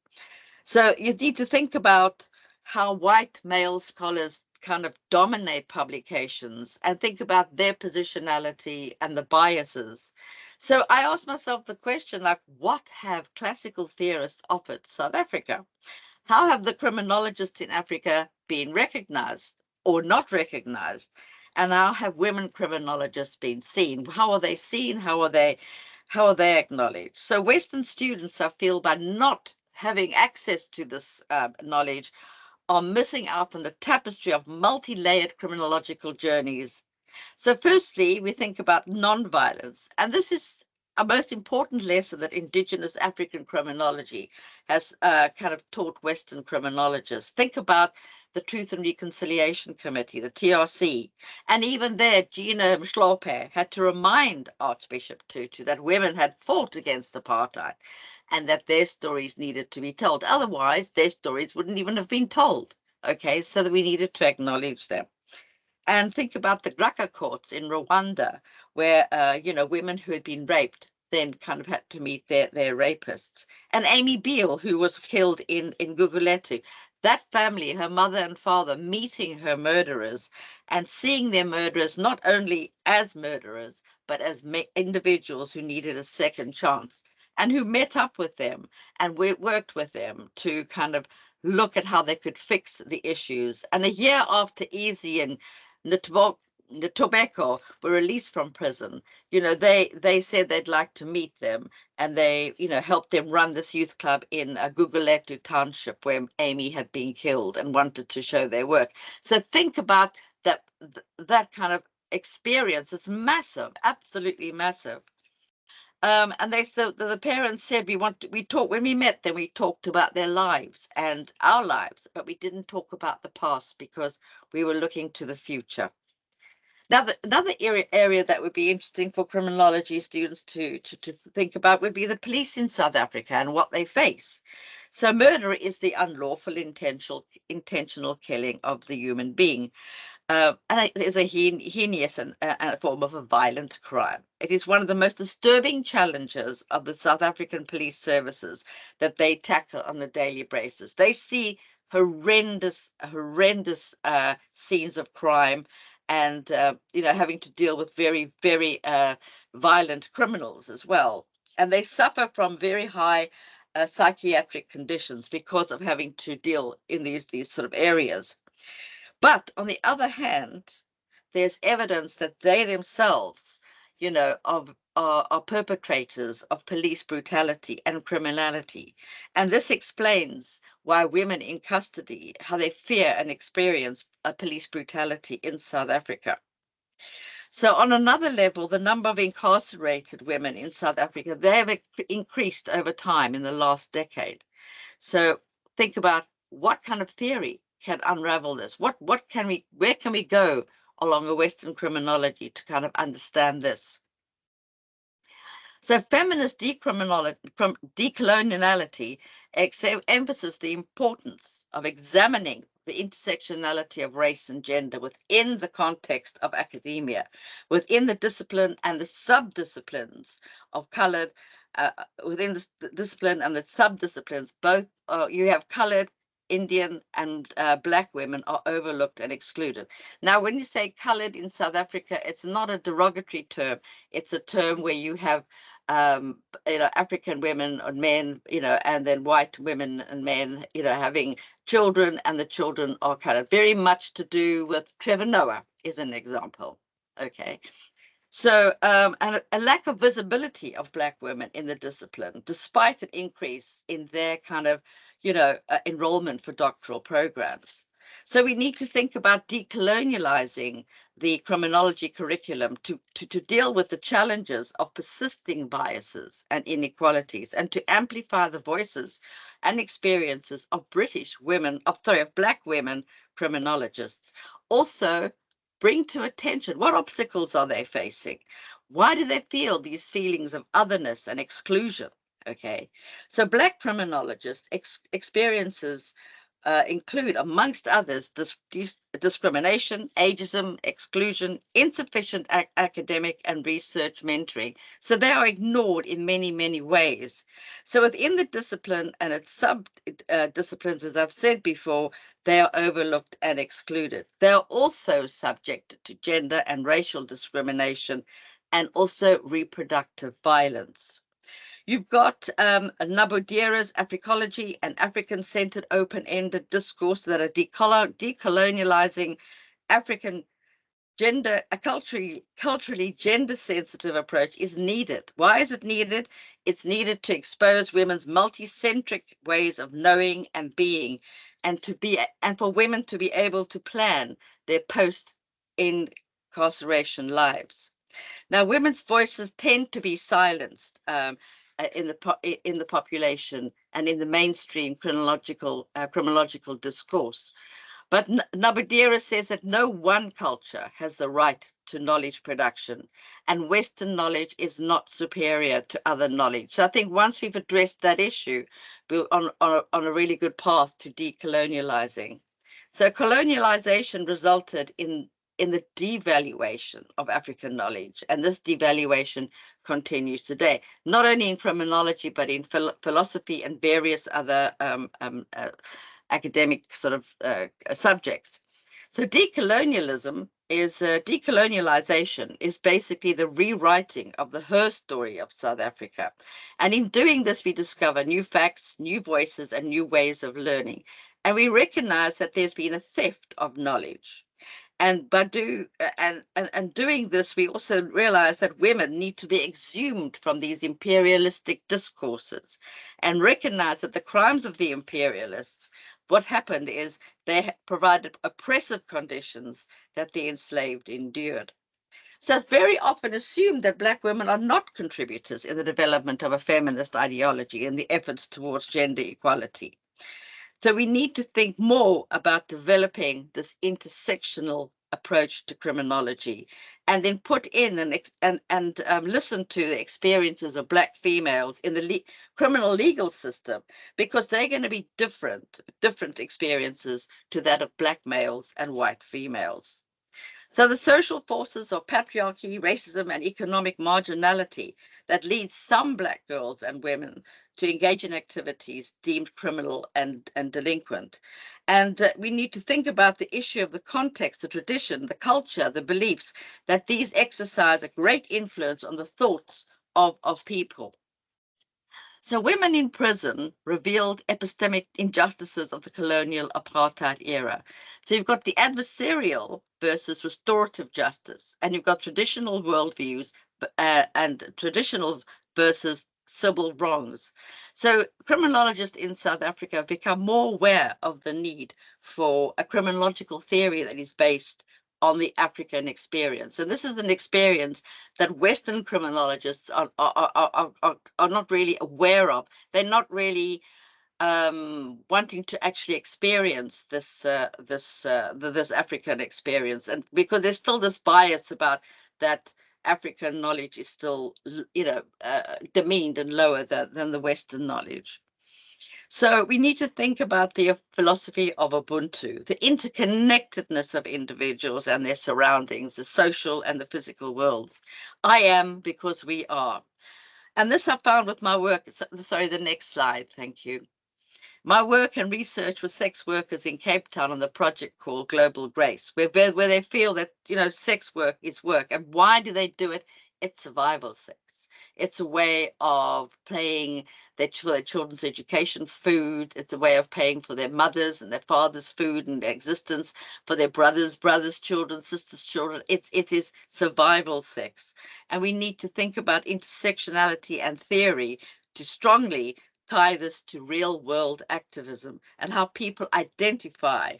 So you need to think about how white male scholars kind of dominate publications and think about their positionality and the biases. So I asked myself the question, like, what have classical theorists offered South Africa? How have the criminologists in Africa been recognized or not recognized? And how have women criminologists been seen? How are they seen? How are they acknowledged? So Western students, I feel, by not having access to this knowledge, are missing out on the tapestry of multi-layered criminological journeys. So firstly, we think about non-violence, and this is a most important lesson that Indigenous African criminology has kind of taught Western criminologists. Think about the Truth and Reconciliation Committee, the TRC, and even there, Gina Mhlophe had to remind Archbishop Tutu that women had fought against apartheid and that their stories needed to be told. Otherwise, their stories wouldn't even have been told. Okay, so that we needed to acknowledge them. And think about the Graka courts in Rwanda, where, women who had been raped then kind of had to meet their rapists. And Amy Beale, who was killed in Guguletu, that family, her mother and father, meeting her murderers and seeing their murderers not only as murderers, but as individuals who needed a second chance, and who met up with them and worked with them to kind of look at how they could fix the issues. And a year after Easy and Ntobeko were released from prison, they said they'd like to meet them, and they, helped them run this youth club in Guguletu township where Amy had been killed, and wanted to show their work. So think about that kind of experience. It's massive, absolutely massive. And the parents said when we met them, we talked about their lives and our lives, but we didn't talk about the past because we were looking to the future. Now, another area that would be interesting for criminology students to think about would be the police in South Africa and what they face. So murder is the unlawful intentional killing of the human being. And it is a heinous and a form of a violent crime. It is one of the most disturbing challenges of the South African police services that they tackle on a daily basis. They see horrendous scenes of crime, and having to deal with very, very violent criminals as well. And they suffer from very high psychiatric conditions because of having to deal in these sort of areas. But on the other hand, there's evidence that they themselves, are perpetrators of police brutality and criminality. And this explains why women in custody, how they fear and experience police brutality in South Africa. So on another level, the number of incarcerated women in South Africa, they have increased over time in the last decade. So think about what kind of theory can unravel this. Where can we go along a Western criminology to kind of understand this? So feminist decoloniality emphasizes the importance of examining the intersectionality of race and gender within the context of academia, within the discipline and the subdisciplines of colored, within the discipline and the subdisciplines. Both you have colored, Indian and Black women are overlooked and excluded. Now, when you say colored in South Africa, it's not a derogatory term. It's a term where you have African women and men, and then white women and men, having children, and the children are kind of very much to do with Trevor Noah is an example. Okay. So, and a lack of visibility of Black women in the discipline, despite an increase in their kind of, enrollment for doctoral programs. So we need to think about decolonializing the criminology curriculum to deal with the challenges of persisting biases and inequalities, and to amplify the voices and experiences of Black women criminologists. Also, bring to attention what obstacles are they facing? Why do they feel these feelings of otherness and exclusion? Okay, so Black criminologists experiences include, amongst others, discrimination, ageism, exclusion, insufficient academic and research mentoring. So they are ignored in many, many ways. So within the discipline and its sub-disciplines, as I've said before, they are overlooked and excluded. They are also subject to gender and racial discrimination, and also reproductive violence. You've got Nabodira's Africology, an African-centered open-ended discourse that are decolonizing African gender, a culturally gender-sensitive approach is needed. Why is it needed? It's needed to expose women's multicentric ways of knowing and being, and for women to be able to plan their post-incarceration lives. Now, women's voices tend to be silenced in the population and in the mainstream criminological discourse. But Nabodira says that no one culture has the right to knowledge production, and Western knowledge is not superior to other knowledge. So I think once we've addressed that issue, we're on a really good path to decolonializing. So colonialization resulted in in the devaluation of African knowledge. And this devaluation continues today, not only in criminology, but in philosophy and various other academic sort of subjects. So decolonialism is decolonialization is basically the rewriting of the her story of South Africa. And in doing this, we discover new facts, new voices, and new ways of learning. And we recognize that there's been a theft of knowledge. And by doing this, we also realize that women need to be exhumed from these imperialistic discourses and recognize that the crimes of the imperialists, what happened is they provided oppressive conditions that the enslaved endured. So it's very often assumed that Black women are not contributors in the development of a feminist ideology and the efforts towards gender equality. So we need to think more about developing this intersectional approach to criminology, and then put in and listen to the experiences of Black females in the criminal legal system, because they're going to be different experiences to that of Black males and white females. So the social forces of patriarchy, racism, and economic marginality that leads some Black girls and women to engage in activities deemed criminal and delinquent. And we need to think about the issue of the context, the tradition, the culture, the beliefs, that these exercise a great influence on the thoughts of people. So women in prison revealed epistemic injustices of the colonial apartheid era. So you've got the adversarial versus restorative justice, and you've got traditional worldviews and traditional versus civil wrongs. So criminologists in South Africa have become more aware of the need for a criminological theory that is based on the African experience. And this is an experience that Western criminologists are not really aware of. They're not really wanting to actually experience this African experience, and because there's still this bias about that African knowledge is still, demeaned and lower than the Western knowledge. So we need to think about the philosophy of Ubuntu, the interconnectedness of individuals and their surroundings, the social and the physical worlds. I am because we are. And this I found with my work. Sorry, the next slide. Thank you. My work and research with sex workers in Cape Town on the project called Global Grace, where they feel that, sex work is work. And why do they do it? It's survival sex. It's a way of paying for their children's education, food. It's a way of paying for their mothers and their fathers' food and their existence, for their brothers' children, sisters' children. It is survival sex. And we need to think about intersectionality and theory to strongly tie this to real world activism and how people identify,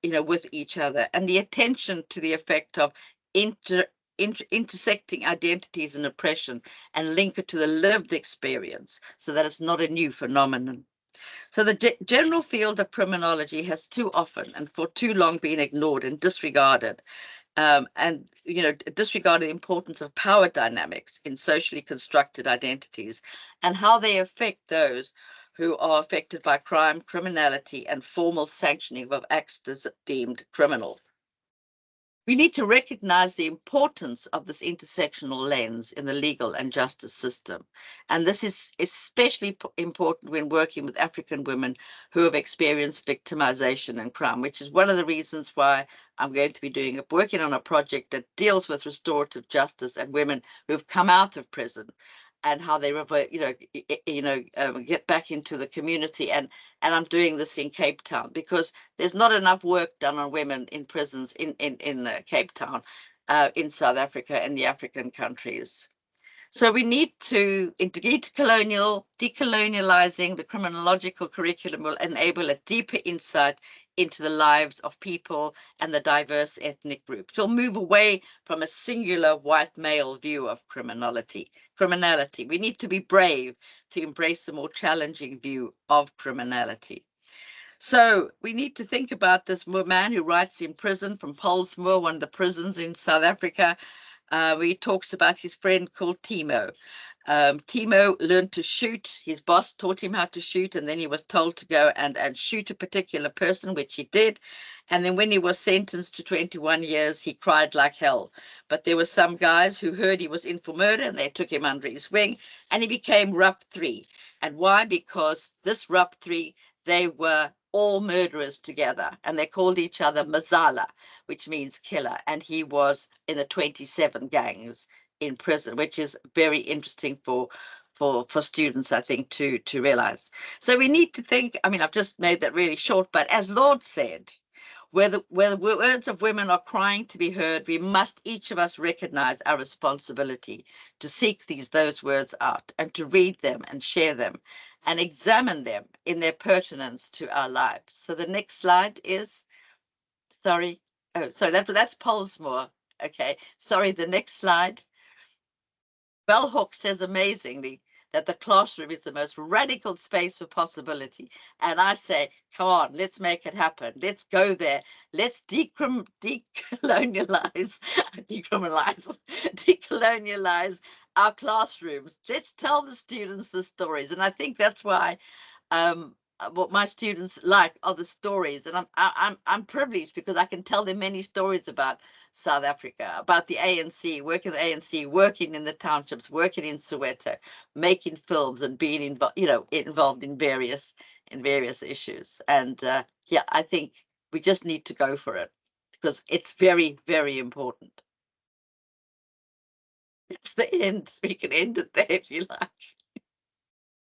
with each other, and the attention to the effect of intersecting identities and oppression, and link it to the lived experience so that it's not a new phenomenon. So the general field of criminology has too often and for too long been ignored and disregarded. Disregard the importance of power dynamics in socially constructed identities and how they affect those who are affected by crime, criminality, and formal sanctioning of acts deemed criminal. We need to recognize the importance of this intersectional lens in the legal and justice system. And this is especially important when working with African women who have experienced victimization and crime, which is one of the reasons why I'm going to be working on a project that deals with restorative justice and women who've come out of prison and how they get back into the community. And I'm doing this in Cape Town because there's not enough work done on women in prisons in Cape Town, in South Africa and the African countries. So we need to decolonializing the criminological curriculum will enable a deeper insight into the lives of people and the diverse ethnic groups. It'll move away from a singular white male view of criminality. We need to be brave to embrace the more challenging view of criminality. So we need to think about this man who writes in prison from Pollsmoor, one of the prisons in South Africa. He talks about his friend called Timo. Timo learned to shoot. His boss taught him how to shoot, and then he was told to go and shoot a particular person, which he did. And then when he was sentenced to 21 years, he cried like hell. But there were some guys who heard he was in for murder, and they took him under his wing, and he became RUP 3. And why? Because this RUP 3, they were all murderers together, and they called each other Mazala, which means killer. And he was in the 27 gangs in prison, which is very interesting for students, I think, to realize. So we need to think, I mean, I've just made that really short, but as Lord said, where the words of women are crying to be heard, we must each of us recognize our responsibility to seek those words out and to read them and share them and examine them in their pertinence to our lives. So the next slide is, sorry, that's Polesmore. Okay, sorry, the next slide. Bell Hooks says amazingly that the classroom is the most radical space of possibility. And I say, come on, let's make it happen. Let's go there. Let's decolonialize our classrooms. Let's tell the students the stories. And I think that's why what my students like are the stories, and I'm privileged because I can tell them many stories about South Africa, about the ANC, working with the ANC, working in the townships, working in Soweto, making films, and being involved in various issues. And yeah, I think we just need to go for it because it's very, very important. It's the end. We can end it there if you like.